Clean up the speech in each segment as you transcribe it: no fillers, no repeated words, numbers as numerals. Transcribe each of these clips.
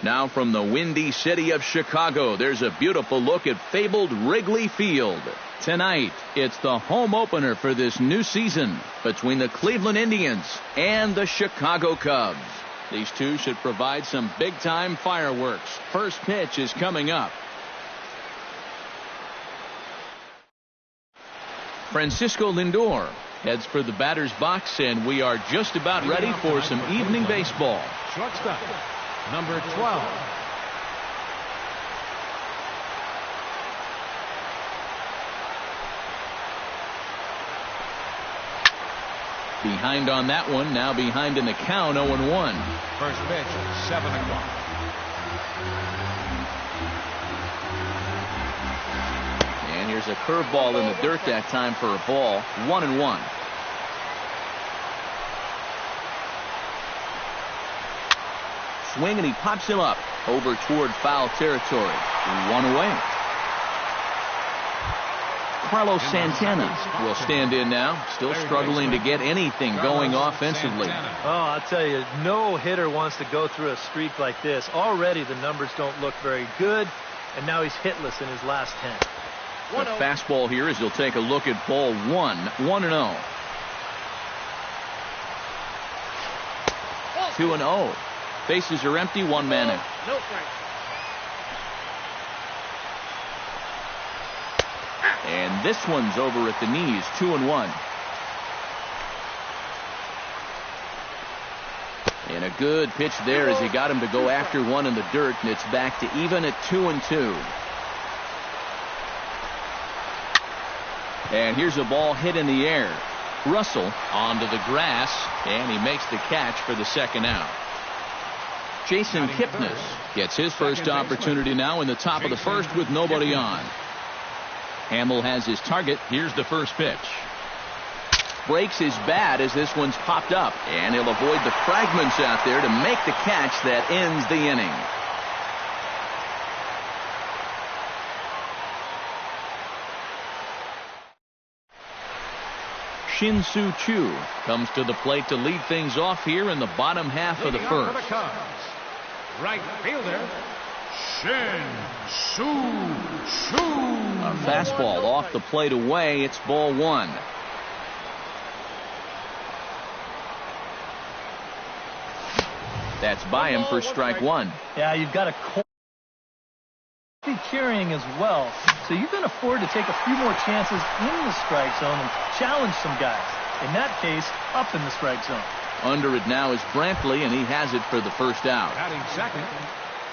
Now from the windy city of Chicago, there's a beautiful look at fabled Wrigley Field. Tonight, it's the home opener for this new season between the Cleveland Indians and the Chicago Cubs. These two should provide some big-time fireworks. First pitch is coming up. Francisco Lindor heads for the batter's box, and we are just about ready for some evening baseball. Shortstop, number 12. Behind on that one, now behind in the count, 0-1. First pitch, 7 o'clock. And here's a curveball in the dirt that time for a ball, 1-1. Swing, and he pops him up over toward foul territory. 1 away. Carlos Santana will stand in now, still struggling to get anything going offensively. Oh, I'll tell you, no hitter wants to go through a streak like this. Already the numbers don't look very good, and now he's hitless in his last 10. The fastball here as he'll take a look at ball 1, 1-0. 2-0. Bases are empty, one man in. No strike. And this one's over at the knees, 2-1. And a good pitch there as he got him to go after one in the dirt, and it's back to even at 2-2. And here's a ball hit in the air. Russell onto the grass, and he makes the catch for the second out. Jason Kipnis gets his first opportunity now in the top of the first with nobody on. Hamill has his target. Here's the first pitch. Breaks his bat as this one's popped up, and he'll avoid the fragments out there to make the catch that ends the inning. Shin-Soo Choo comes to the plate to lead things off here in the bottom half of the first. Right fielder, Shin-Soo Choo. A fastball off the plate away. It's ball 1. That's by him for strike 1. Yeah, you've got a carrying as well, so you can afford to take a few more chances in the strike zone and challenge some guys. In that case, up in the strike zone. Under it now is Brantley, and he has it for the first out. Batting second,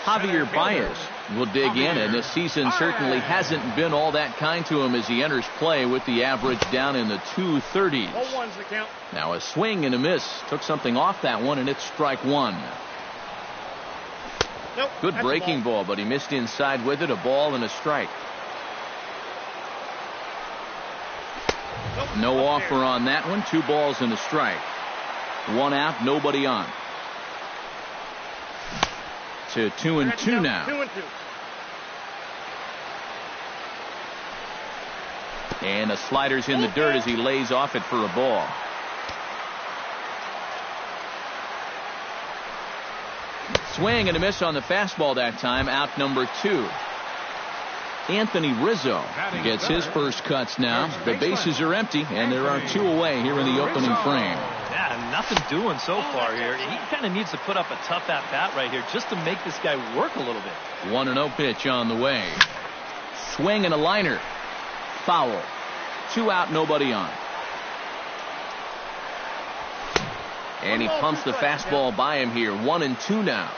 Javier Baez will dig in, and this season certainly hasn't been all that kind to him as he enters play with the average down in the 230s. 0-1's the count. Now a swing and a miss. Took something off that one, and it's strike 1. Nope, good breaking ball, but he missed inside with it. A ball and a strike. Nope, no offer on that one. 2 balls and a strike. 1 out, nobody on. To 2-2 now. 2-2. And a slider's in the dirt as he lays off it for a ball. Swing and a miss on the fastball that time. Out number 2. Anthony Rizzo gets his first cuts now. The bases are empty, and there are 2 away here in the opening frame. Yeah, nothing doing so far here. He kind of needs to put up a tough at-bat right here just to make this guy work a little bit. 1-0 pitch on the way. Swing and a liner. Foul. 2 out, nobody on. And he pumps the fastball by him here. 1-2 now.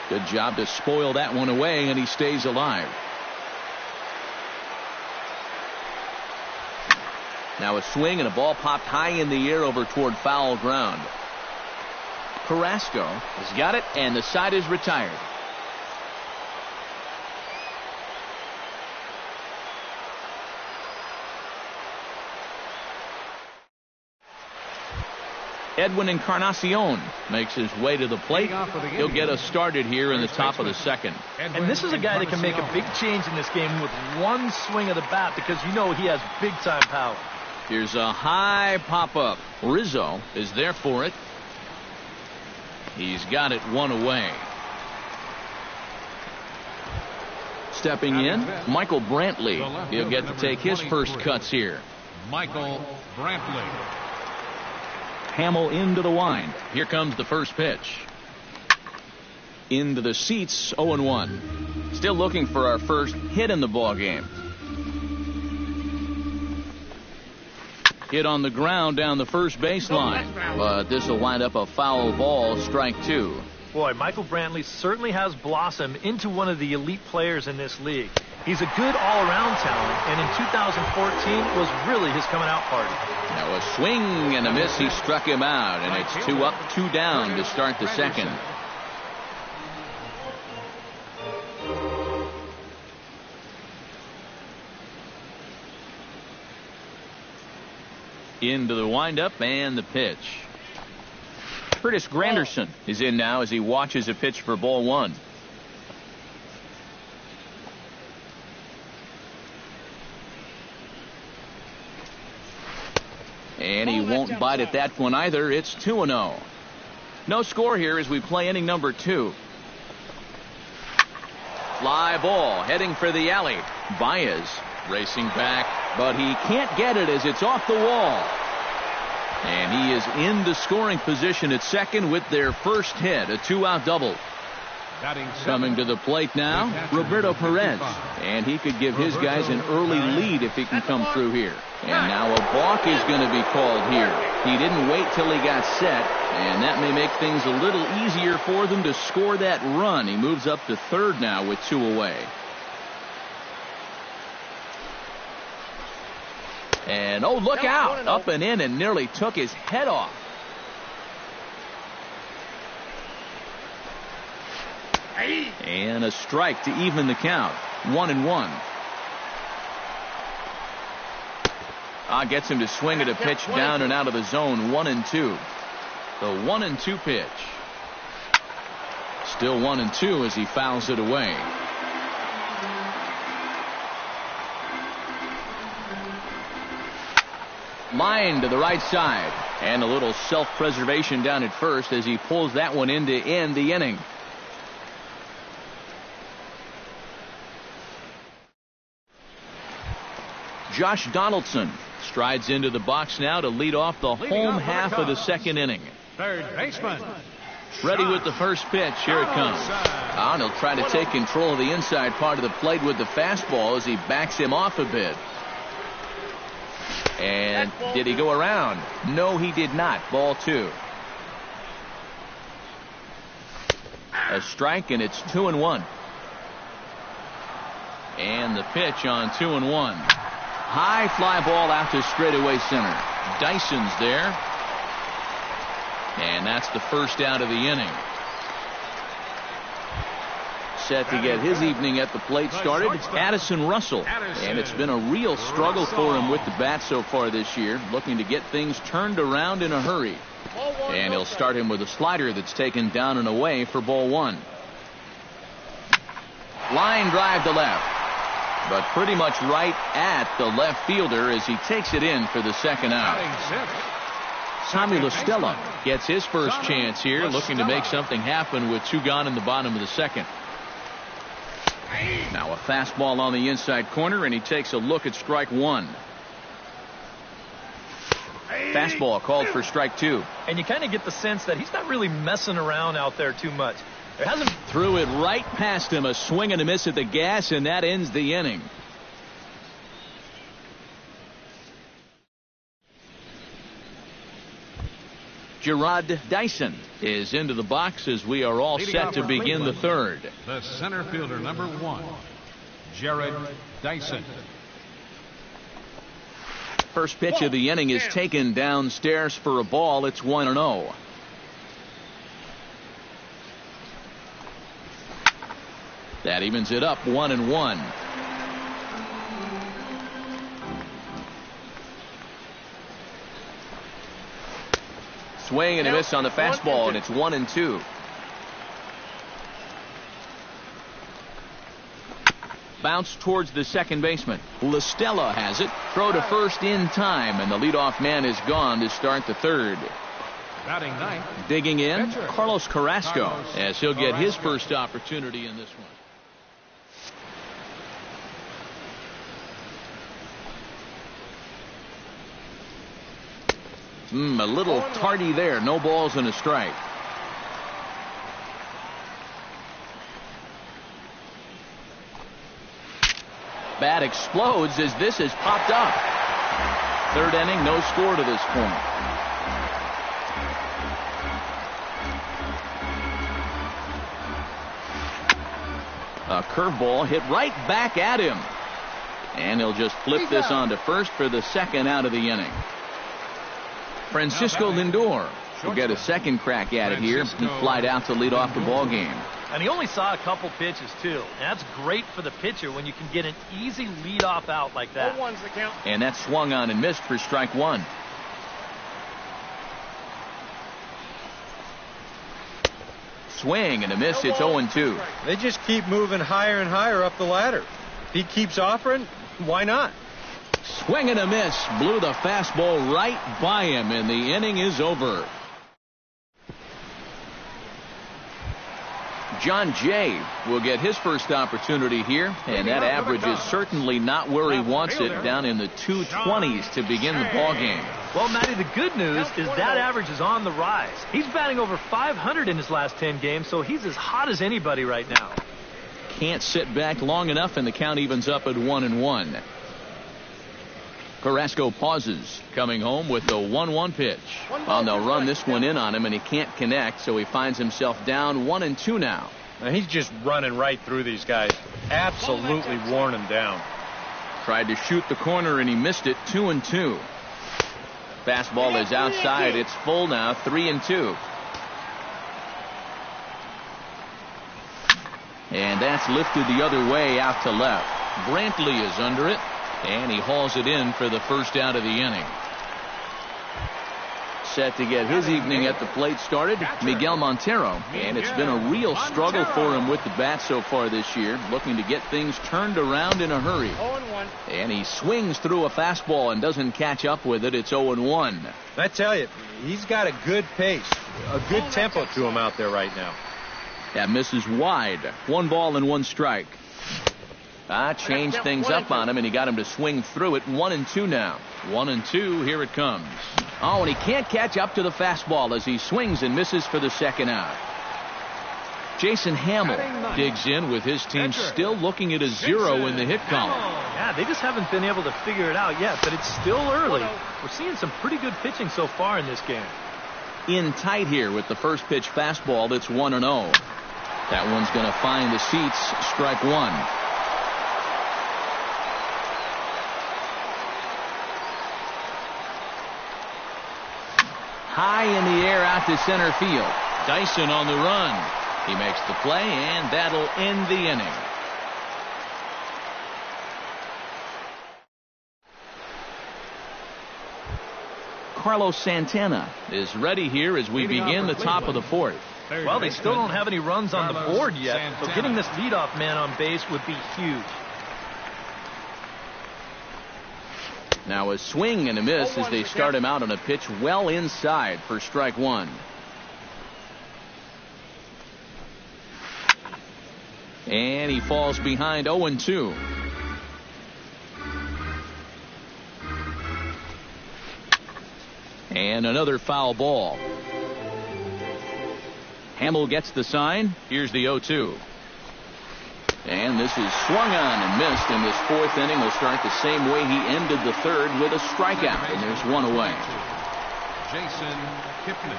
Good job to spoil that one away, and he stays alive. Now a swing and a ball popped high in the air over toward foul ground. Carrasco has got it, and the side is retired. Edwin Encarnacion makes his way to the plate. He'll get us started here in the top of the second. And this is a guy that can make a big change in this game with one swing of the bat, because you know he has big-time power. Here's a high pop-up. Rizzo is there for it. He's got it one away. Stepping in, Michael Brantley. He'll get to take his first cuts here. Michael Brantley. Hamill into the wind. Here comes the first pitch. Into the seats, 0-1. Still looking for our first hit in the ball game. Hit on the ground down the first baseline. But this will wind up a foul ball, strike 2. Boy, Michael Brantley certainly has blossomed into one of the elite players in this league. He's a good all-around talent, and in 2014 was really his coming-out party. Now a swing and a miss. He struck him out, and it's 2 up, 2 down to start the second. Into the windup and the pitch. Curtis Granderson is in now as he watches a pitch for ball 1. And he won't bite at that one either. It's 2-0. No score here as we play inning number 2. Fly ball heading for the alley. Baez racing back, but he can't get it as it's off the wall. And he is in the scoring position at second with their first hit, a 2-out double. Coming to the plate now, Roberto Perez. And he could give his guys an early lead if he can come through here. And now a balk is going to be called here. He didn't wait till he got set, and that may make things a little easier for them to score that run. He moves up to third now with 2 away. And oh, look out! Up and in and nearly took his head off. And a strike to even the count. 1-1. Gets him to swing at a pitch down and out of the zone. 1-2. The 1-2 pitch. Still 1-2 as he fouls it away. Line to the right side. And a little self-preservation down at first as he pulls that one in to end the inning. Josh Donaldson strides into the box now to lead off the home half of the second inning. Third baseman. Ready with the first pitch. Here it comes. And he'll try to take control of the inside part of the plate with the fastball as he backs him off a bit. And did he go around? No, he did not. Ball 2. A strike, and it's 2-1. And the pitch on 2-1. High fly ball out to straightaway center. Dyson's there. And that's the first out of the inning. Set to get his evening at the plate started, Addison Russell. And it's been a real struggle for him with the bat so far this year, looking to get things turned around in a hurry. And he'll start him with a slider that's taken down and away for ball 1. Line drive to left, but pretty much right at the left fielder as he takes it in for the second out. Tommy LaStella gets his first chance here, looking to make something happen with 2 gone in the bottom of the second. Now a fastball on the inside corner, and he takes a look at strike 1. Fastball called for strike 2. And you kind of get the sense that he's not really messing around out there too much. Threw it right past him, a swing and a miss at the gas, and that ends the inning. Gerard Dyson is into the box as we are all set to begin the third. The center fielder, number 1, Jared Dyson. First pitch of the inning is taken downstairs for a ball. It's 1-0. That evens it up 1-1. Swing and a miss on the fastball, and it's 1-2. Bounce towards the second baseman. LaStella has it. Throw to first in time, and the leadoff man is gone to start the third. Batting ninth. Digging in, Pitcher. Carlos Carrasco, Carlos as he'll get his Carrasco. first opportunity in this one. A little tardy there. No balls and a strike. Bat explodes as this has popped up. Third inning, no score to this point. A curveball hit right back at him. And he'll just flip this on to first for the second out of the inning. Francisco Lindor will get a second crack at it here. He flied out to lead off the ball game. And he only saw a couple pitches, too. And that's great for the pitcher when you can get an easy leadoff out like that. 0-1's the count. And that swung on and missed for strike one. Swing and a miss. It's 0-2. They just keep moving higher and higher up the ladder. If he keeps offering, why not? Swing and a miss. Blew the fastball right by him, and the inning is over. John Jay will get his first opportunity here, and that average is certainly not where he wants it, down in the 220s to begin the ball game. Well, Matty, the good news is that average is on the rise. He's batting over 500 in his last 10 games, so he's as hot as anybody right now. Can't sit back long enough, and the count evens up at 1-1. Carrasco pauses, coming home with the 1-1 pitch. Well, they'll run this one in on him, and he can't connect, so he finds himself down 1-2 now. Now he's just running right through these guys. Absolutely worn them down. Tried to shoot the corner, and he missed it. 2-2. Fastball is outside. It's full now. 3-2. And that's lifted the other way out to left. Brantley is under it, and he hauls it in for the first out of the inning. Set to get his evening at the plate started, Miguel Montero, and it's been a real struggle for him with the bat so far this year, looking to get things turned around in a hurry. 0-1. And he swings through a fastball and doesn't catch up with it. It's 0-1. I tell you, he's got a good pace, a good tempo to him out there right now. That misses wide. 1 ball and 1 strike. Changed things up on him, and he got him to swing through it. 1-2 now. 1-2. Here it comes. Oh, and he can't catch up to the fastball as he swings and misses for the second out. Jason Hamill digs in with his team still looking at a 0 in the hit column. Yeah, they just haven't been able to figure it out yet, but it's still early. We're seeing some pretty good pitching so far in this game. In tight here with the first pitch fastball. That's 1-0. That one's going to find the seats. Strike one. High in the air out to center field. Dyson on the run. He makes the play, and that'll end the inning. Carlos Santana is ready here as we begin the top of the fourth. Well, they still don't have any runs on the board yet, so getting this leadoff man on base would be huge. Now a swing and a miss as they start him out on a pitch well inside for strike one. And he falls behind 0-2. And another foul ball. Hamill gets the sign. Here's the 0-2. And this is swung on and missed in this fourth inning. Will start the same way he ended the third with a strikeout. And there's one away. Jason Kipnis.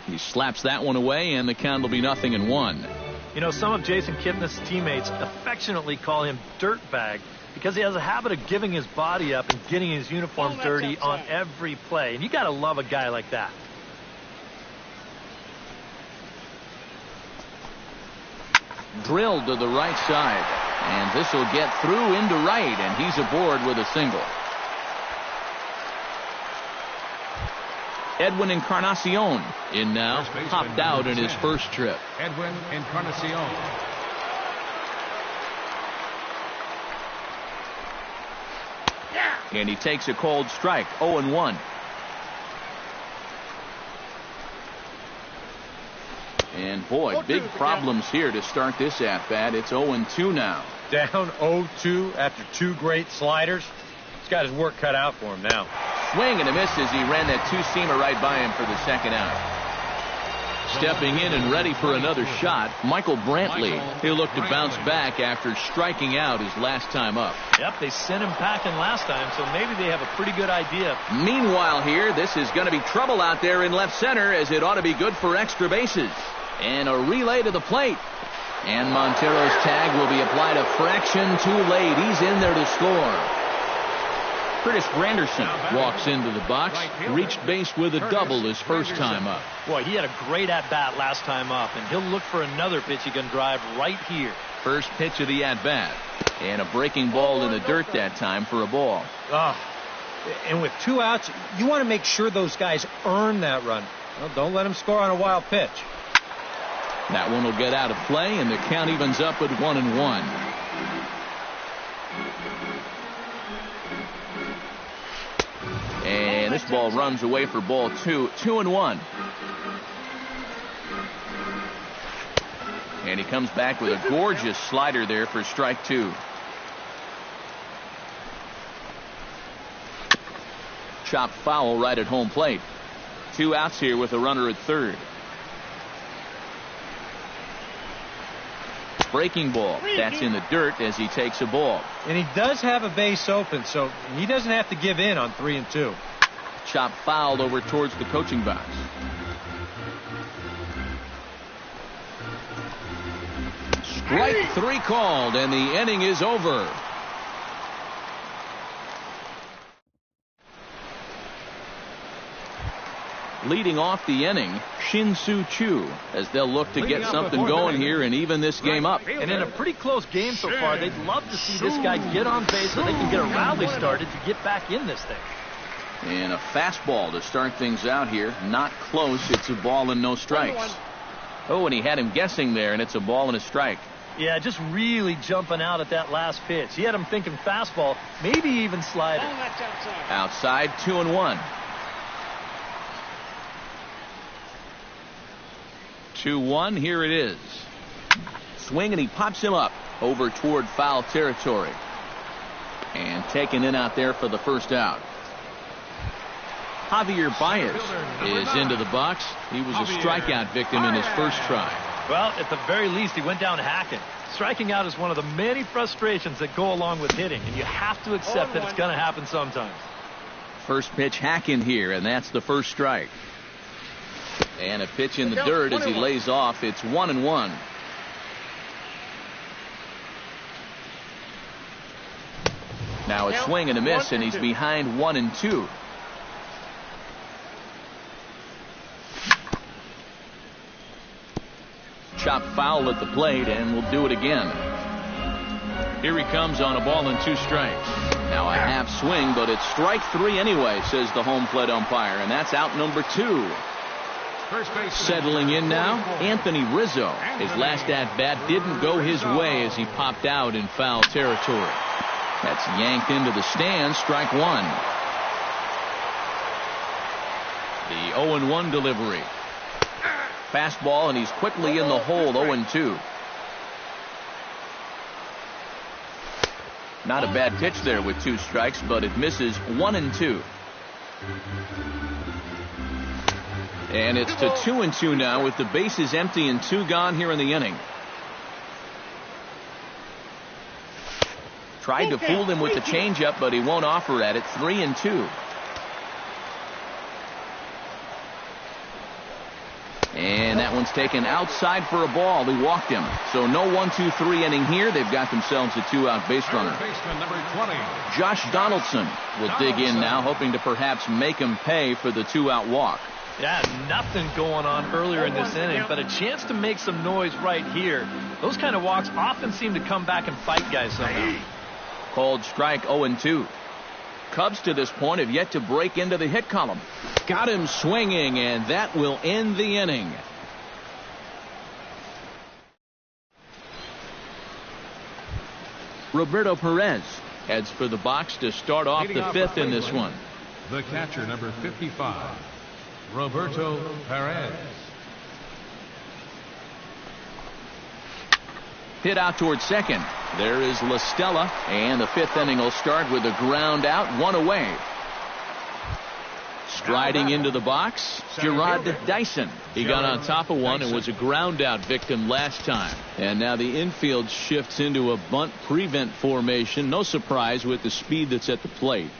He slaps that one away, and the count will be 0-1. You know, some of Jason Kipnis' teammates affectionately call him Dirtbag because he has a habit of giving his body up and getting his uniform dirty on every play. And you got to love a guy like that. Drilled to the right side, and this will get through into right, and he's aboard with a single. Edwin Encarnacion in now, popped out in his first trip. Edwin Encarnacion. And he takes a cold strike, 0-1. And boy, big problems here to start this at-bat. It's 0-2 now. Down 0-2 after 2 great sliders. He's got his work cut out for him now. Swing and a miss as he ran that two-seamer right by him for the second out. Stepping in and ready for another shot, Michael Brantley. He'll look to bounce back after striking out his last time up. Yep, they sent him packing last time, so maybe they have a pretty good idea. Meanwhile here, this is going to be trouble out there in left center, as it ought to be good for extra bases. And a relay to the plate. And Montero's tag will be applied a fraction too late. He's in there to score. Curtis Granderson walks into the box, reached base with a double his first time up. Boy, he had a great at-bat last time up, and he'll look for another pitch he can drive right here. First pitch of the at-bat. And a breaking ball in the dirt that time for a ball. And with 2 outs, you want to make sure those guys earn that run. Well, don't let them score on a wild pitch. That one will get out of play, and the count evens up at 1-1. And this ball runs away for ball 2, 2-1. And he comes back with a gorgeous slider there for strike 2. Chopped foul right at home plate. 2 outs here with a runner at third. Breaking ball. That's in the dirt as he takes a ball. And he does have a base open, so he doesn't have to give in on 3 and 2. Chop fouled over towards the coaching box. Strike 3 called, and the inning is over. Leading off the inning, Shin-Soo Choo, as they'll look to get something going here and even this game up. And in a pretty close game so far, they'd love to see this guy get on base so they can get a rally started to get back in this thing. And a fastball to start things out here. Not close. It's a ball and no strikes. Oh, and he had him guessing there, and it's a ball and a strike. Yeah, just really jumping out at that last pitch. He had him thinking fastball, maybe even slider. Outside, 2-1. 2-1, here it is. Swing, and he pops him up over toward foul territory. And taken in out there for the first out. Javier Baez is into the box. He was a strikeout victim in his first try. Well, at the very least, he went down hacking. Striking out is one of the many frustrations that go along with hitting, and you have to accept that it's going to happen sometimes. First pitch hacking here, and that's the first strike. And a pitch in the dirt as he lays off. It's 1-1. Now a swing and a miss, and he's behind 1-2. Chop foul at the plate, and we'll do it again. Here he comes on a ball and 2 strikes. Now a half swing, but it's strike 3 anyway, says the home plate umpire, and that's out number 2. Settling in now, Anthony Rizzo. His last at-bat didn't go his way as he popped out in foul territory. That's yanked into the stands, strike 1. The 0-1 delivery. Fastball, and he's quickly in the hole, 0-2. Not a bad pitch there with 2 strikes, but it misses 1-2. And it's to 2-2 now with the bases empty and 2 gone here in the inning. Tried to fool him with the changeup, but he won't offer at it. 3-2. And that one's taken outside for a ball. He walked him. So no 1-2-3 inning here. They've got themselves a 2-out base runner. Josh Donaldson will dig in now, hoping to perhaps make him pay for the 2-out walk. Yeah, nothing going on earlier in this inning, but a chance to make some noise right here. Those kind of walks often seem to come back and fight guys somehow. Called strike, 0-2. Cubs to this point have yet to break into the hit column. Got him swinging, and that will end the inning. Roberto Perez heads for the box to start off the fifth in this one. The catcher, number 55, Roberto Perez. Hit out towards second. There is La Stella, and the fifth inning will start with a ground out, one away. Striding into the box, Gerard Dyson. He got on top of one and was a ground out victim last time. And now the infield shifts into a bunt prevent formation. No surprise with the speed that's at the plate.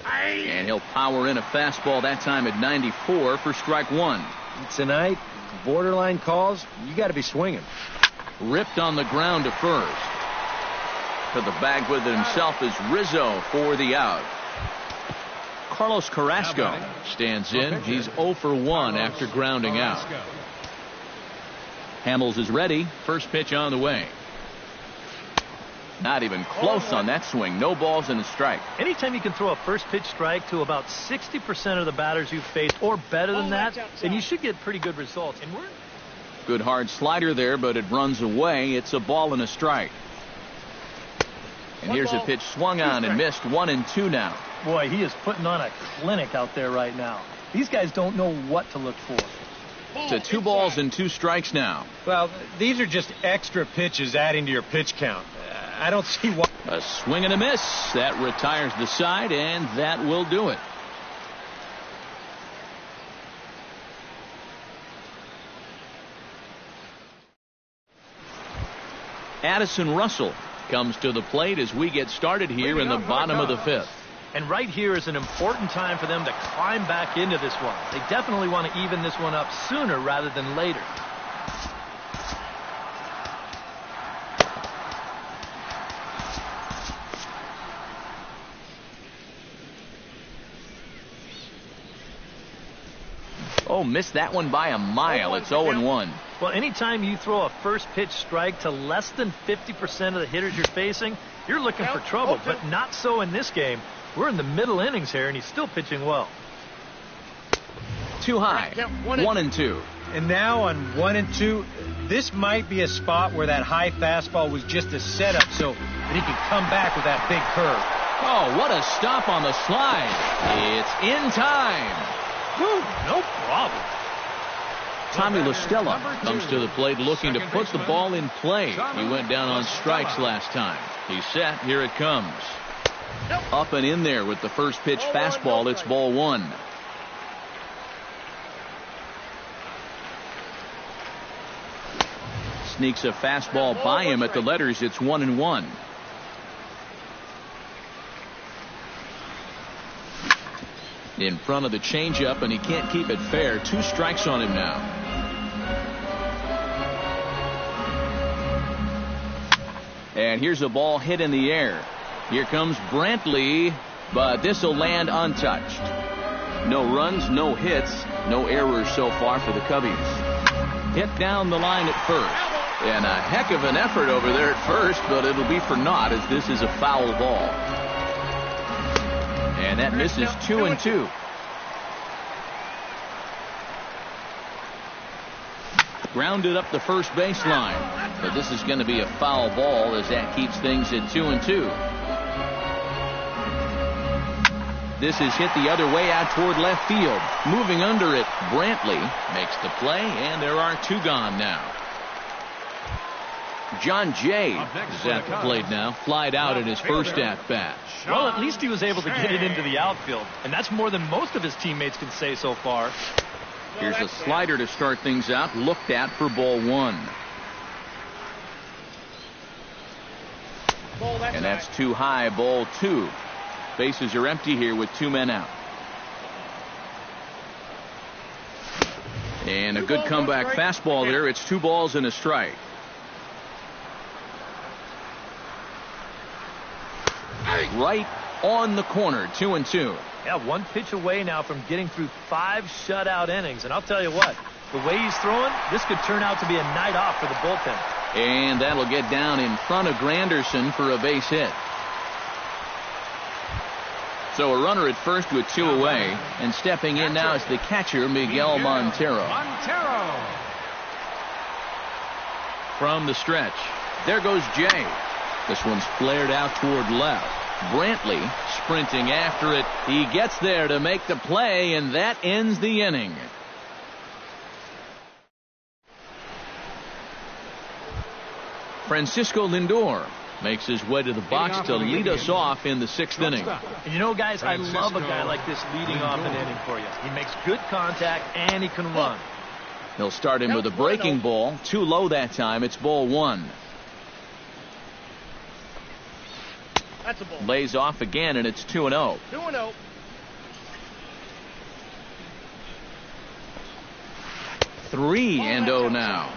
And he'll power in a fastball that time at 94 for strike one. Tonight, borderline calls, you got to be swinging. Ripped on the ground to first. To the bag with it himself is Rizzo for the out. Carlos Carrasco stands in. He's 0 for 1 after grounding out. Hamels is ready. First pitch on the way. Not even close on that swing. No balls and a strike. Anytime you can throw a first pitch strike to about 60% of the batters you face or better than that, then you should get pretty good results. And good hard slider there, but it runs away. It's a ball and a strike. And here's a pitch swung on and missed. 1-2 now. Boy, he is putting on a clinic out there right now. These guys don't know what to look for. To 2 balls and 2 strikes now. Well, these are just extra pitches adding to your pitch count. I don't see why. A swing and a miss. That retires the side, and that will do it. Addison Russell comes to the plate as we get started here in the bottom of the fifth. And right here is an important time for them to climb back into this one. They definitely want to even this one up sooner rather than later. Oh, missed that one by a mile. It's 0-1. Well, anytime you throw a first pitch strike to less than 50% of the hitters you're facing, you're looking for trouble. But not so in this game. We're in the middle innings here, and he's still pitching well. Too high. 1-2. And now on 1-2, this might be a spot where that high fastball was just a setup so that he can come back with that big curve. Oh, what a stop on the slide. It's in time. Whew, no problem. Tommy La Stella comes to the plate looking to put the ball in play. He went down on strikes last time. He's set. Here it comes. Up and in there with the first pitch fastball. It's ball one. Sneaks a fastball by him at the letters. It's 1-1. In front of the changeup, and he can't keep it fair. 2 strikes on him now. And here's a ball hit in the air. Here comes Brantley, but this will land untouched. No runs, no hits, no errors so far for the Cubbies. Hit down the line at first. And a heck of an effort over there at first, but it'll be for naught as this is a foul ball. And that misses 2-2. Grounded up the first baseline. But this is going to be a foul ball as that keeps things at 2-2. This is hit the other way out toward left field. Moving under it, Brantley makes the play, and there are 2 gone now. John Jay is at the plate now. Flied out in his first at-bat. Well, at least he was able to get it into the outfield, and that's more than most of his teammates can say so far. Here's a slider to start things out. Looked at for ball one. And that's too high, ball 2. Bases are empty here with 2 men out. And a good comeback fastball there. It's 2 balls and a strike. Right on the corner, 2-2. Yeah, 1 pitch away now from getting through 5 shutout innings. And I'll tell you what, the way he's throwing, this could turn out to be a night off for the bullpen. And that'll get down in front of Granderson for a base hit. So a runner at first with 2 away. And stepping in now is the catcher, Miguel Montero. From the stretch. There goes Jay. This one's flared out toward left. Brantley sprinting after it. He gets there to make the play, and that ends the inning. Francisco Lindor makes his way to the box to lead us off in the 6th inning. And you know, guys, I love a guy like this leading off an inning for you. He makes good contact, and he can run. He'll start him with a breaking ball. Too low that time. It's ball 1. That's a ball. Lays off again, and it's 2-0. 2-0. 3-0 now.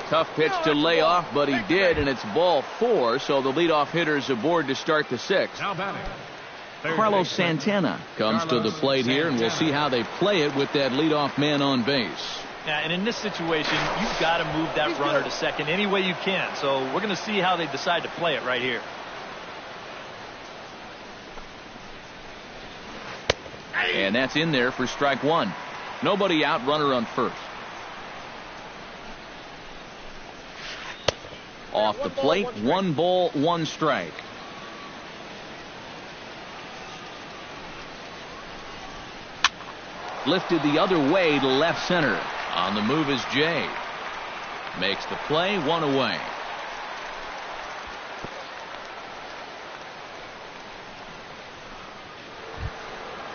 Tough pitch to lay off, but he did, and it's ball 4, so the leadoff hitter's aboard to start the 6th. Now batting. Carlos Santana comes to the plate here, and we'll see how they play it with that leadoff man on base. Yeah, and in this situation, you've got to move that runner to second any way you can. So we're going to see how they decide to play it right here. And that's in there for strike 1. Nobody out, runner on first. Off the plate, 1 ball, 1 strike. Lifted the other way to left center. On the move is Jay. Makes the play, 1 away.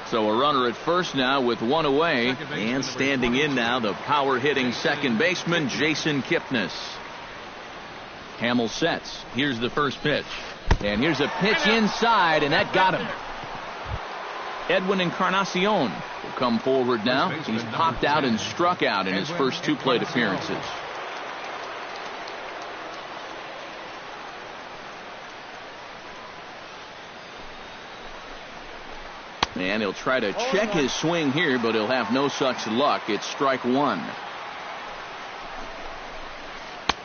So a runner at first now with 1 away. And standing in now, the power-hitting second baseman, Jason Kipnis. Hamill sets. Here's the first pitch. And here's a pitch inside, and that got him. Edwin Encarnacion will come forward now. He's popped out and struck out in his first 2 plate appearances. And he'll try to check his swing here, but he'll have no such luck. It's strike 1.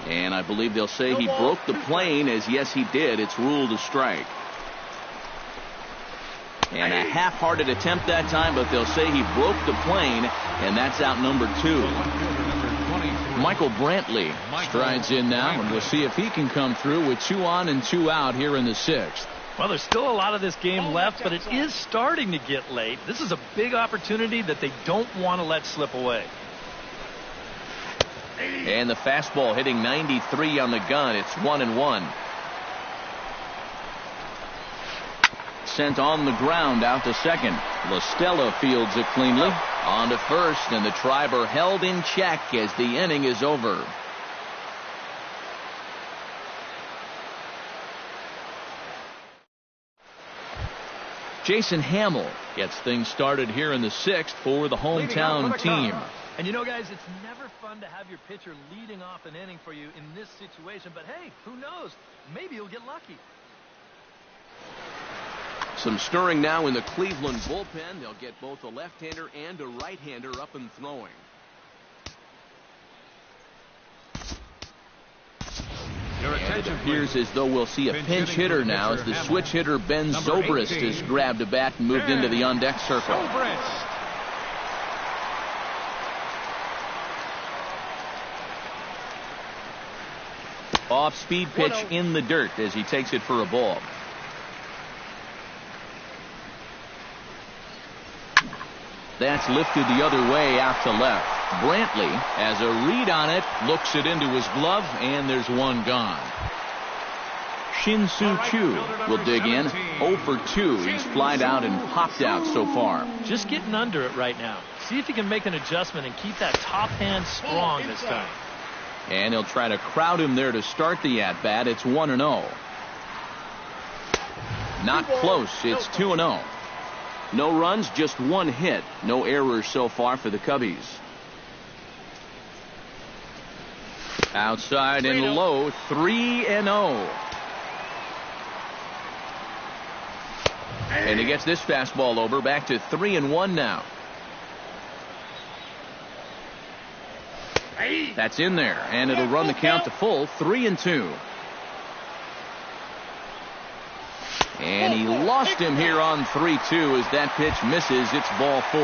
And I believe they'll say he broke the plane, as yes he did. It's ruled a strike. And a half-hearted attempt that time, but they'll say he broke the plane, and that's out number 2. Michael Brantley strides in now, and we'll see if he can come through with 2 on and 2 out here in the 6th. Well, there's still a lot of this game left, but it is starting to get late. This is a big opportunity that they don't want to let slip away. And the fastball hitting 93 on the gun. It's 1-1. Sent on the ground out to second. LaStella fields it cleanly. On to first, and the Triber held in check as the inning is over. Jason Hamill gets things started here in the 6th for the hometown team. And you know, guys, it's never fun to have your pitcher leading off an inning for you in this situation. But, hey, who knows? Maybe you'll get lucky. Some stirring now in the Cleveland bullpen. They'll get both a left-hander and a right-hander up and throwing. And it appears as though we'll see a pinch hitter now as the switch hitter Ben Zobrist has grabbed a bat and moved into the on-deck circle. Off-speed pitch in the dirt as he takes it for a ball. That's lifted the other way out to left. Brantley has a read on it, looks it into his glove, and there's 1 gone. Shin-Soo Choo will dig in. 0 for 2. He's flied out and popped out so far. Just getting under it right now. See if he can make an adjustment and keep that top hand strong this time. And he'll try to crowd him there to start the at-bat. It's 1-0. Not close. It's 2-0. No runs, just 1 hit. No errors so far for the Cubbies. Outside and low, 3-0. And he gets this fastball over, back to 3-1 now. That's in there, and it'll run the count to full, 3-2. And he lost him here on 3-2 as that pitch misses. It's ball 4.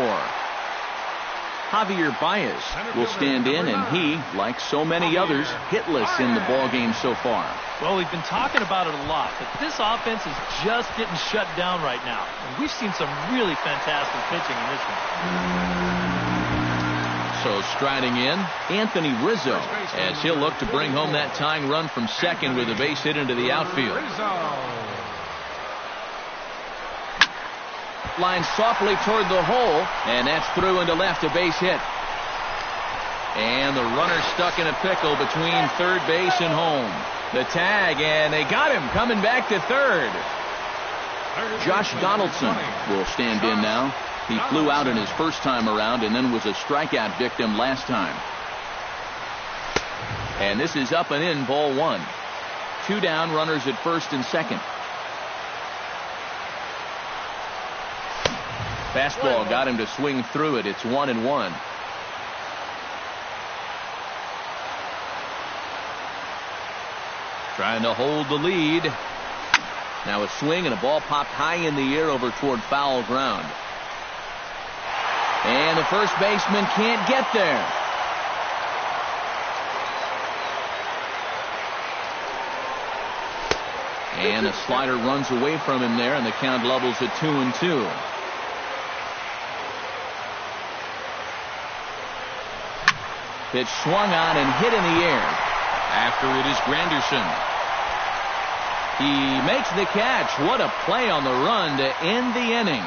Javier Baez will stand in, and he, like so many others, hitless in the ballgame so far. Well, we've been talking about it a lot, but this offense is just getting shut down right now. And we've seen some really fantastic pitching in this one. So striding in, Anthony Rizzo, as he'll look to bring home that tying run from second with a base hit into the outfield. Line softly toward the hole, and that's through into left, a base hit. And the runner stuck in a pickle between third base and home. The tag, and they got him coming back to third. Josh Donaldson will stand in now. He flew out in his first time around and then was a strikeout victim last time. And this is up and in, ball one. 2 down, runners at first and second. Fastball got him to swing through it. It's 1-1. Trying to hold the lead. Now a swing and a ball popped high in the air over toward foul ground. And the first baseman can't get there. And a slider runs away from him there, and the count levels at 2-2. Pitch swung on and hit in the air. After it is Granderson. He makes the catch. What a play on the run to end the inning.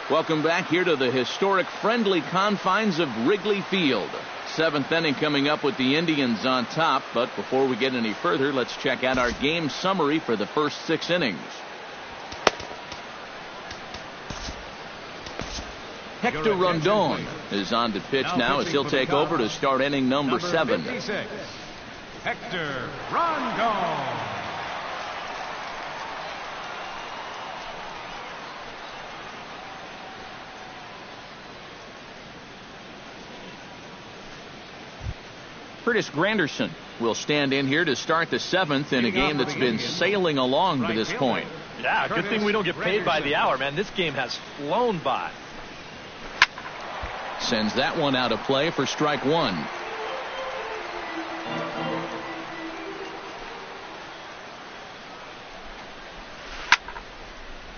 Welcome back here to the historic friendly confines of Wrigley Field. 7th inning coming up with the Indians on top. But before we get any further, let's check out our game summary for the first 6 innings. Hector Rondon is on to pitch now as he'll take over to start inning number 7. Hector Rondon. Curtis Granderson will stand in here to start the 7th in a game that's been sailing along to this point. Yeah, good thing we don't get paid by the hour, man. This game has flown by. Sends that one out of play for strike 1.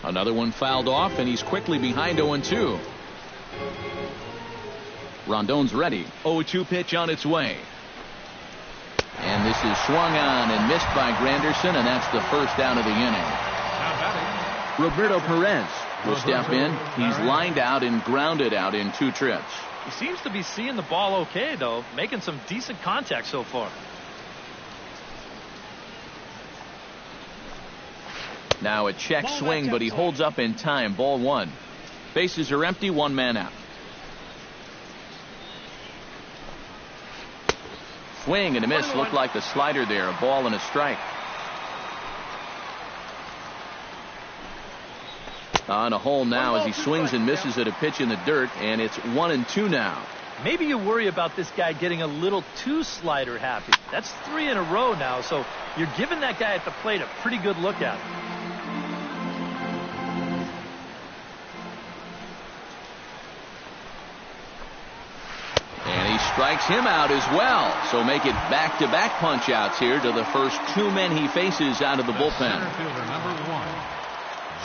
Another one fouled off, and he's quickly behind 0-2. Rondon's ready. 0-2 pitch on its way. And this is swung on and missed by Granderson, and that's the first out of the inning. Roberto Perez will step in. He's lined out and grounded out in 2 trips. He seems to be seeing the ball okay, though, making some decent contact so far. Now a check swing, but he holds up in time. Ball 1. Bases are empty, 1 man out. Swing and a miss. Looked like the slider there. A ball and a strike. On a hole now as he swings and misses at a pitch in the dirt, and it's 1-2 now. Maybe you worry about this guy getting a little too slider happy. That's 3 in a row now, so you're giving that guy at the plate a pretty good look at it. And he strikes him out as well. So make it back-to-back punch-outs here to the first 2 men he faces out of the bullpen. Center fielder number 1,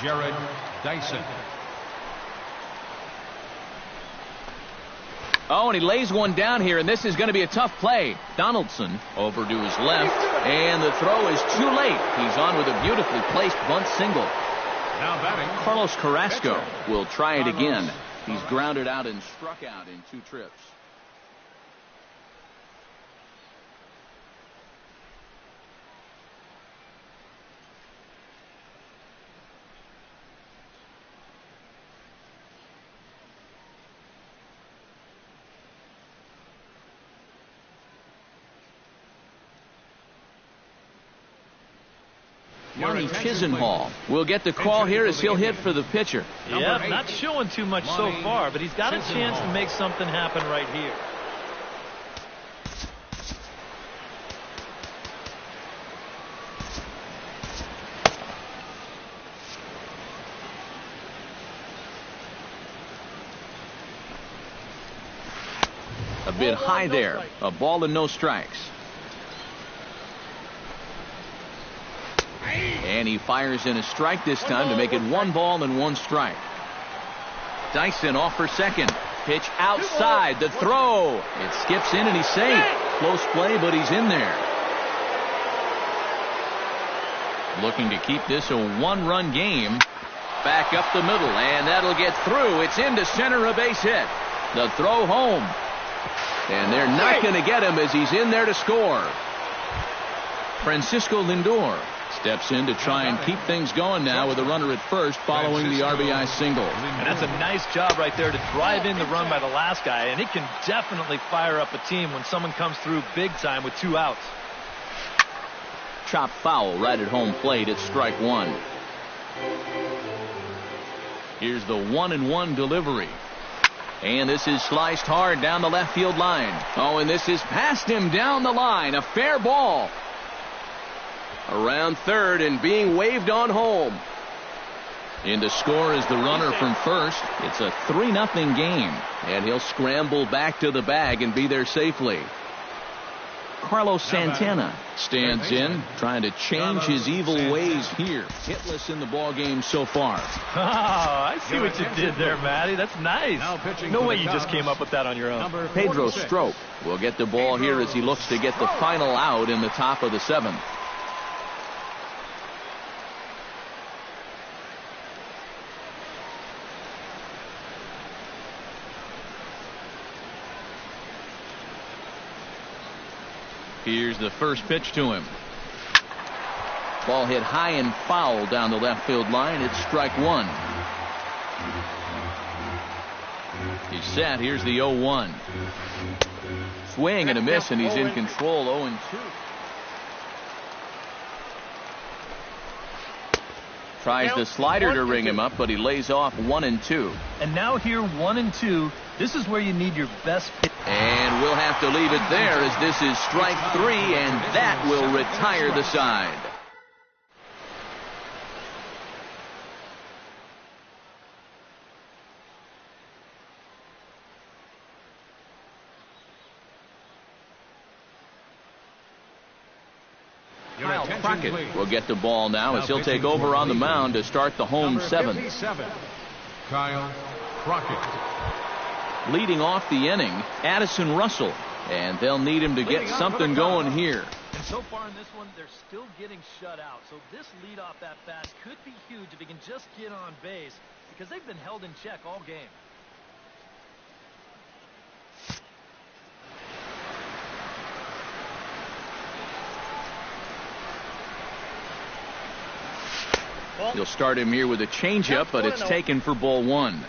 Jared Dyson. Oh, and he lays one down here, and this is going to be a tough play. Donaldson over to his left, and the throw is too late. He's on with a beautifully placed bunt single. Now batting, Carlos Carrasco will try it again. He's grounded out and struck out in 2 trips. Marty Chisenhall will get the call here as he'll hit for the pitcher. Yeah, not showing too much so far, but he's got a chance to make something happen right here. bit high there. A ball and no strikes. And he fires in a strike this time to make it 1 ball and 1 strike. Dyson off for second. Pitch outside. The throw. It skips in and he's safe. Close play, but he's in there. Looking to keep this a 1-run game. Back up the middle, and that'll get through. It's into center, a base hit. The throw home. And they're not going to get him as he's in there to score. Francisco Lindor steps in to try and keep things going now with a runner at first following the RBI single. And that's a nice job right there to drive in the run by the last guy. And it can definitely fire up a team when someone comes through big time with 2 outs. Chopped foul right at home plate. It's strike 1. Here's the 1-1 delivery. And this is sliced hard down the left field line. Oh, and this is past him down the line. A fair ball. Around third and being waved on home. In to score is the runner from first. It's a 3-0 game. And he'll scramble back to the bag and be there safely. Carlos Santana stands in, trying to change his evil ways here. Hitless in the ball game so far. Oh, I see what you did there, Matty. That's nice. No way you just came up with that on your own. Pedro Strop will get the ball here as he looks to get the final out in the top of the 7th. Here's the first pitch to him. Ball hit high and foul down the left field line. It's strike 1. He's set. Here's the 0-1. Swing and a miss, and he's in control. 0-2. Tries the slider to ring him up, but he lays off 1-2. And now here 1-2. This is where you need your best pitch. And we'll have to leave it there as this is strike 3, and that will retire the side. Kyle Crockett will get the ball now as he'll take over on the mound to start the home 7th. Kyle Crockett. Leading off the inning, Addison Russell. And they'll need him to get something going here. And so far in this one, they're still getting shut out. So this leadoff at bat could be huge if he can just get on base, because they've been held in check all game. You'll start him here with a changeup, but it's taken for ball 1.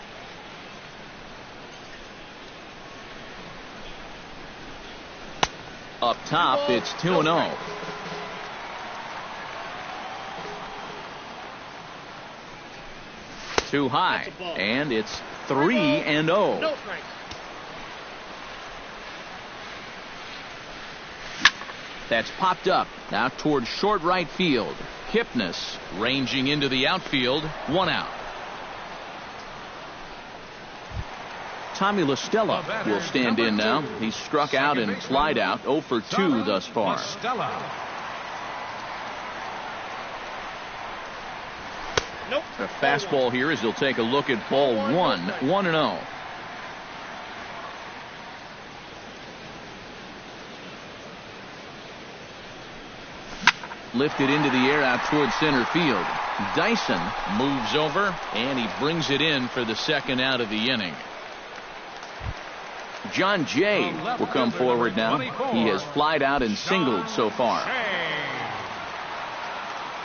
Up top, it's 2-0. Too high, and it's 3-0. That's popped up out towards short right field. Kipnis ranging into the outfield. 1 out. Tommy La Stella will stand in now. He's struck out and flied out. 0 for 2 thus far. A fastball here as he'll take a look at ball 1. 1-0. Lifted into the air out towards center field. Dyson moves over, and he brings it in for the 2nd out of the inning. John Jay will come forward now. He has flied out and singled so far.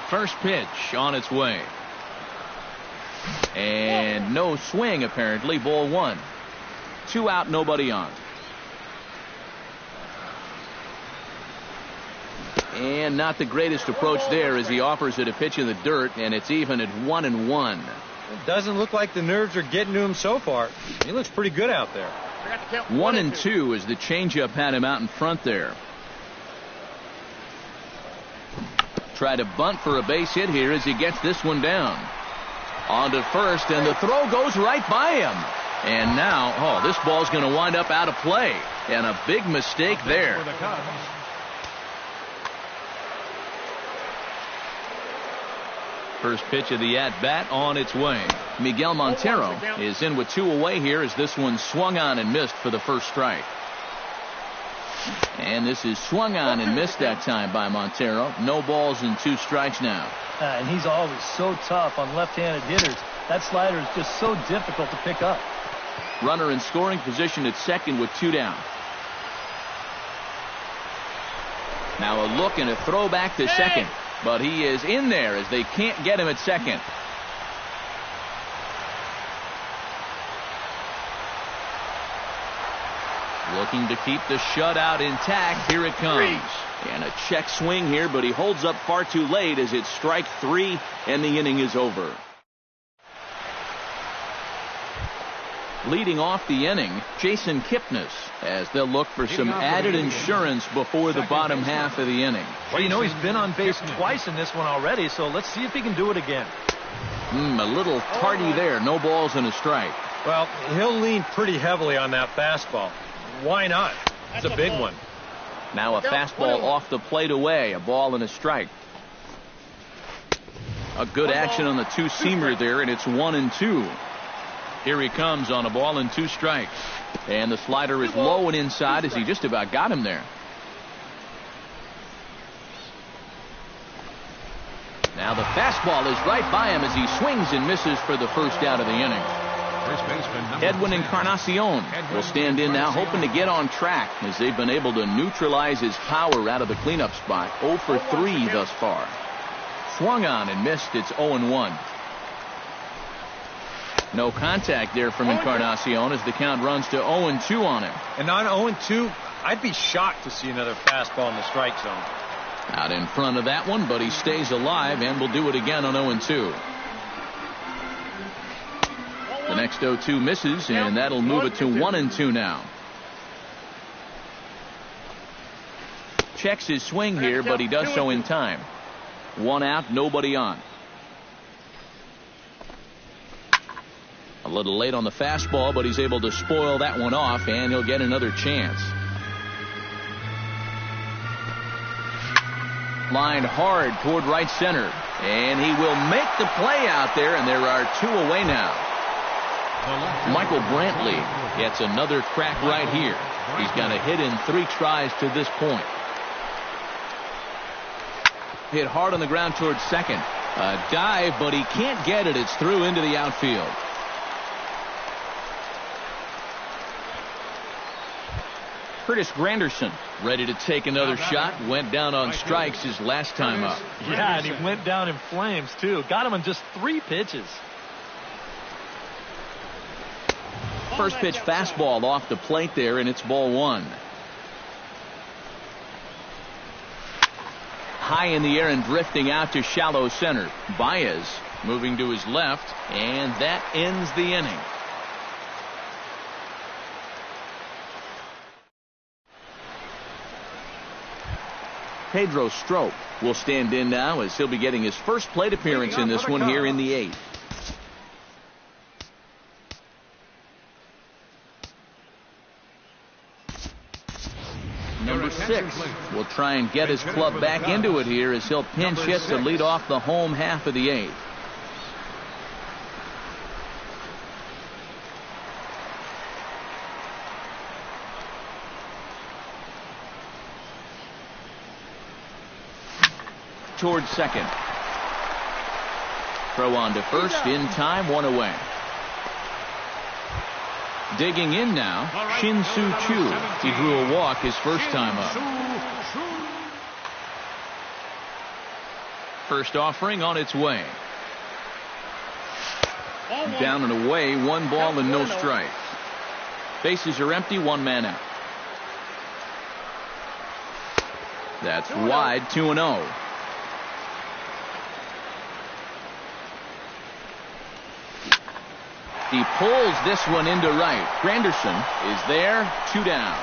First pitch on its way. And no swing apparently. Ball 1. 2 out, nobody on. And not the greatest approach there as he offers it a pitch in the dirt, and it's even at 1-1. It doesn't look like the nerves are getting to him so far. He looks pretty good out there. 1-2 as the changeup had him out in front there. Try to bunt for a base hit here as he gets this one down. On to first, and the throw goes right by him. And now, this ball's going to wind up out of play. And a big mistake there. For the Cubs. First pitch of the at-bat on its way. Miguel Montero is in with 2 away here as this one swung on and missed for the first strike. And this is swung on and missed that time by Montero. No balls and 2 strikes now. And he's always so tough on left-handed hitters. That slider is just so difficult to pick up. Runner in scoring position at second with 2 down. Now a look and a throw back to second. But he is in there as they can't get him at second. Looking to keep the shutout intact. Here it comes. And a check swing here, but he holds up far too late as it's strike 3 and the inning is over. Leading off the inning, Jason Kipnis, as they'll look for some added insurance before the bottom half of the inning. Well, you know, he's been on base twice in this one already, so let's see if he can do it again. A little tardy there. No balls and a strike. Well, he'll lean pretty heavily on that fastball. Why not? It's a big one. Now a fastball off the plate away. A ball and a strike. A good action on the two-seamer there, and it's 1-2. Here he comes on a ball and 2 strikes. And the slider is low and inside as he just about got him there. Now the fastball is right by him as he swings and misses for the first out of the inning. Edwin Encarnacion will stand in now, hoping to get on track as they've been able to neutralize his power out of the cleanup spot. 0 for 3 thus far. Swung on and missed. It's 0-1. No contact there from Encarnacion as the count runs to 0-2 on him. And on 0-2, I'd be shocked to see another fastball in the strike zone. Out in front of that one, but he stays alive and will do it again on 0-2. The next 0-2 misses, and that'll move it to 1-2 now. Checks his swing here, but he does so in time. 1 out, nobody on. A little late on the fastball, but he's able to spoil that one off, and he'll get another chance. Lined hard toward right center, and he will make the play out there, and there are 2 away now. Michael Brantley gets another crack right here. He's got a hit in 3 tries to this point. Hit hard on the ground towards second. A dive, but he can't get it. It's through into the outfield. Curtis Granderson ready to take another shot. Went down on strikes his last time up. Yeah, and he went down in flames, too. Got him in just 3 pitches. First pitch fastball off the plate there, and it's ball 1. High in the air and drifting out to shallow center. Baez moving to his left, and that ends the inning. Pedro Strop will stand in now as he'll be getting his first plate appearance in this one here in the 8th. Number 6 will try and get his club back into it here as he'll pinch hit to lead off the home half of the 8th. Towards second. Throw on to first in time, 1 away. Digging in now, Shin-Soo Choo. He drew a walk his first time up. First offering on its way. Down and away, 1 ball and no strikes. Bases are empty, 1 man out. That's wide, 2-0. He pulls this one into right. Granderson is there, 2 down.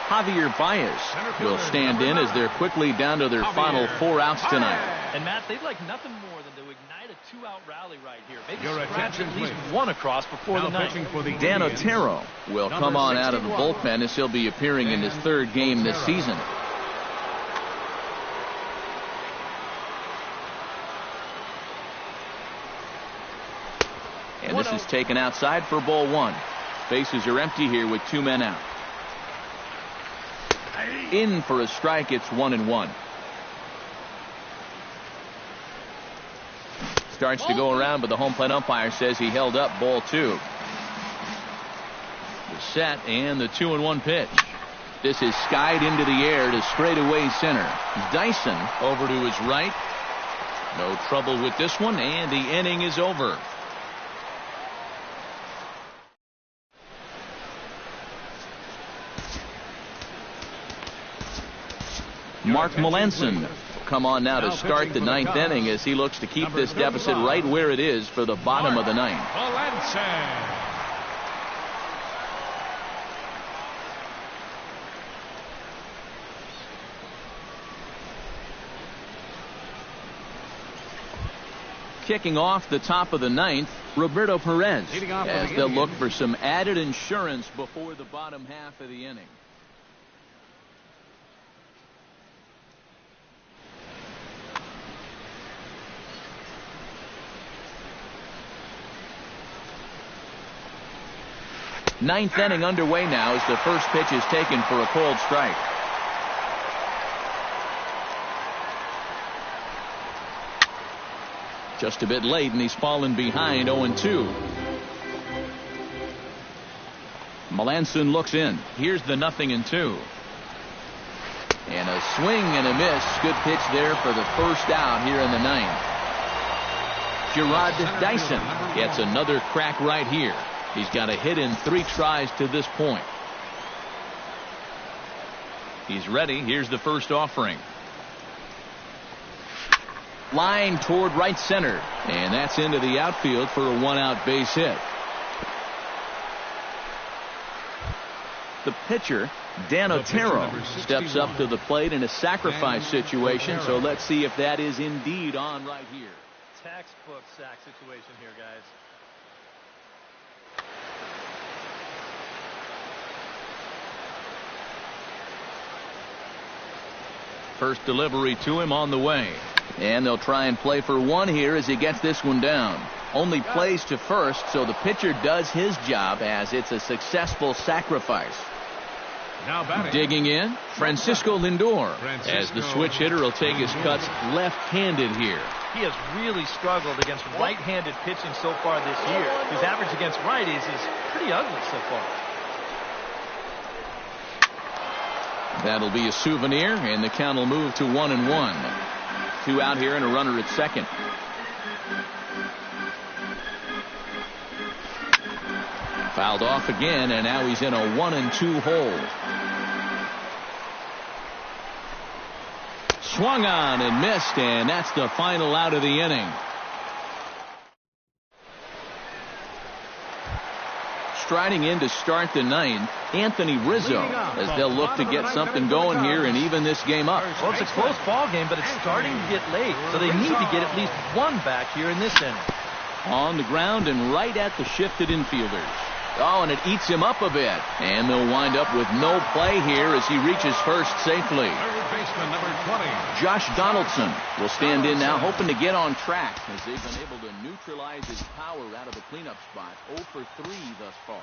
Javier Baez will stand in as they're quickly down to their final 4 outs tonight. And Matt, they'd like nothing more than to ignite a 2-out rally right here. Maybe Your scratch attention, at least please. one across before Now the ninth. pitching for the Dan Indians, Otero will number come on out of the 61. bullpen as he'll be appearing in his third game this Otero. season. And this is taken outside for ball one. Bases are empty here with 2 men out. In for a strike. It's 1-1. Starts to go around, but the home plate umpire says he held up ball 2. The set and the 2-1 pitch. This is skied into the air to straightaway center. Dyson over to his right. No trouble with this one, and the inning is over. Mark Melanson will come on now to start the 9th inning as he looks to keep this deficit right where it is for the bottom of the 9th. Melanson. Kicking off the top of the 9th, Roberto Perez, Leading off for as the they'll look Indians. for some added insurance before the bottom half of the inning. Ninth inning underway now as the first pitch is taken for a called strike. Just a bit late, and he's fallen behind 0-2. Melanson looks in. Here's the 0-2. And a swing and a miss. Good pitch there for the first out here in the 9th. Gerard Dyson gets another crack right here. He's got a hit in 3 tries to this point. He's ready. Here's the first offering. Line toward right center. And that's into the outfield for a 1-out base hit. The pitcher, Dan Otero, steps up to the plate in a sacrifice situation. So let's see if that is indeed on right here. Textbook sack situation here, guys. First delivery to him on the way. And they'll try and play for 1 here as he gets this one down. Only plays to first, so the pitcher does his job as it's a successful sacrifice. Now batting. Digging in, Francisco Lindor, as the switch hitter will take his cuts left-handed here. He has really struggled against right-handed pitching so far this year. His average against righties is pretty ugly so far. That'll be a souvenir, and the count will move to 1-1. 2 out here and a runner at second. Fouled off again, and now he's in a 1-2 hole. Swung on and missed, and that's the final out of the inning. Striding in to start the 9th, Anthony Rizzo, as they'll look to get something going here and even this game up. Well, it's a close ball game, but it's starting to get late, so they need to get at least 1 back here in this inning. On the ground and right at the shifted infielders. Oh, and it eats him up a bit. And they'll wind up with no play here as he reaches first safely. Third baseman, number 20. Josh Donaldson will stand in now, hoping to get on track as they've been able to neutralize his power out of the cleanup spot. 0 for 3 thus far.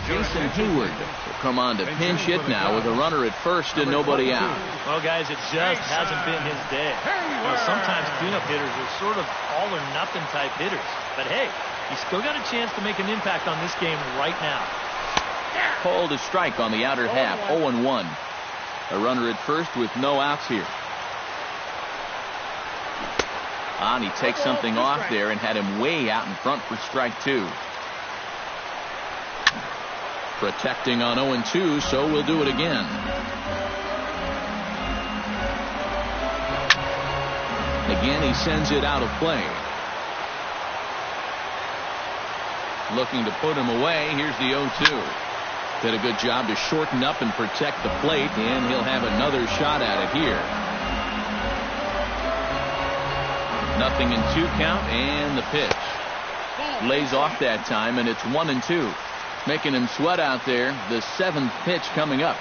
Jason Hayward will come on to pinch hit now with a runner at first and nobody out. Well, guys, it just hasn't been his day. You know, sometimes cleanup hitters are sort of all or nothing type hitters. But hey, he's still got a chance to make an impact on this game right now. Called a strike on the outer half. 0-1. A runner at first with no outs here. And he takes something off there and had him way out in front for strike 2. Protecting on 0-2, so we'll do it again. again, he sends it out of play. Looking to put him away. Here's the 0-2. Did a good job to shorten up and protect the plate, and he'll have another shot at it here. 0-2 count, and the pitch. Lays off that time, and it's 1-2. Making him sweat out there. The 7th pitch coming up.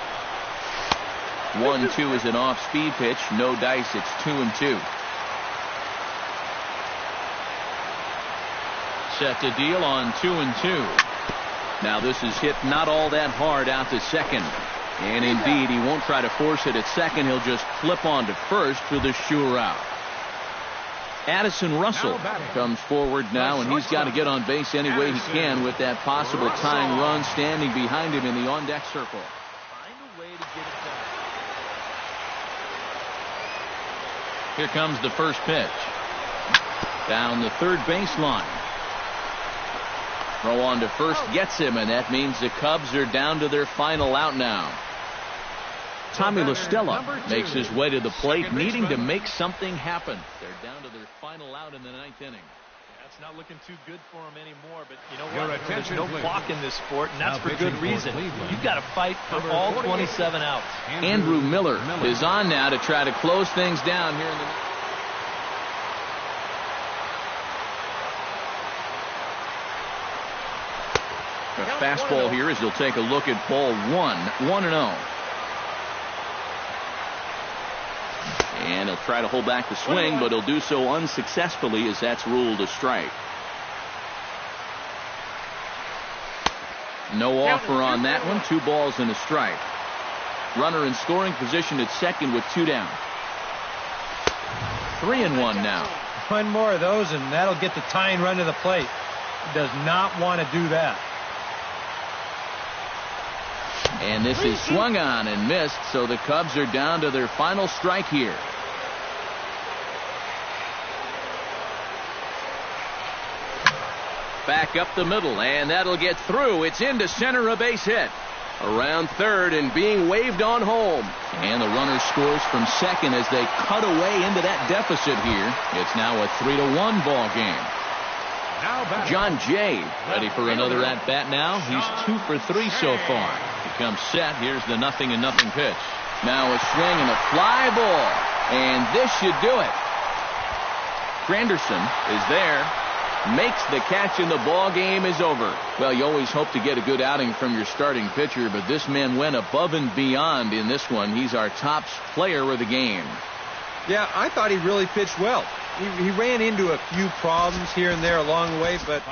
1-2 is an off-speed pitch. No dice. It's 2-2. Set to deal on 2-2. Now this is hit not all that hard out to second. And indeed, he won't try to force it at second. He'll just flip on to first for the sure out. Addison Russell comes forward now, and he's got to get on base any way he can with that possible tying run standing behind him in the on-deck circle. Find a way to get it done. Here comes the first pitch. Down the third baseline. Throw on to first gets him, and that means the Cubs are down to their final out now. Tommy LaStella makes his way to the plate, needing to make something happen. They're down to their final out in the 9th inning. That's not looking too good for him anymore, but you know what? There's no clock in this sport, and that's for good reason. You've got to fight for all 27 outs. Andrew Miller is on now to try to close things down here in the... A fastball here as he'll take a look at ball 1-0. And he'll try to hold back the swing, but he'll do so unsuccessfully as that's ruled a strike. No offer on that one. 2 balls and a strike. Runner in scoring position at second with 2 down. 3-1 now. One more of those, and that'll get the tying run to the plate. He does not want to do that. And this is swung on and missed, so the Cubs are down to their final strike here. Back up the middle, and that'll get through. It's into center, a base hit. Around third and being waved on home. And the runner scores from second as they cut away into that deficit here. It's now a 3-1 ball game. John Jay ready for another at-bat now. He's 2 for 3 so far. He comes set. Here's the 0-0 pitch. Now a swing and a fly ball. And this should do it. Granderson is there. Makes the catch, and the ball game is over. Well, you always hope to get a good outing from your starting pitcher, but this man went above and beyond in this one. He's our top player of the game. Yeah, I thought he really pitched well. He ran into a few problems here and there along the way, but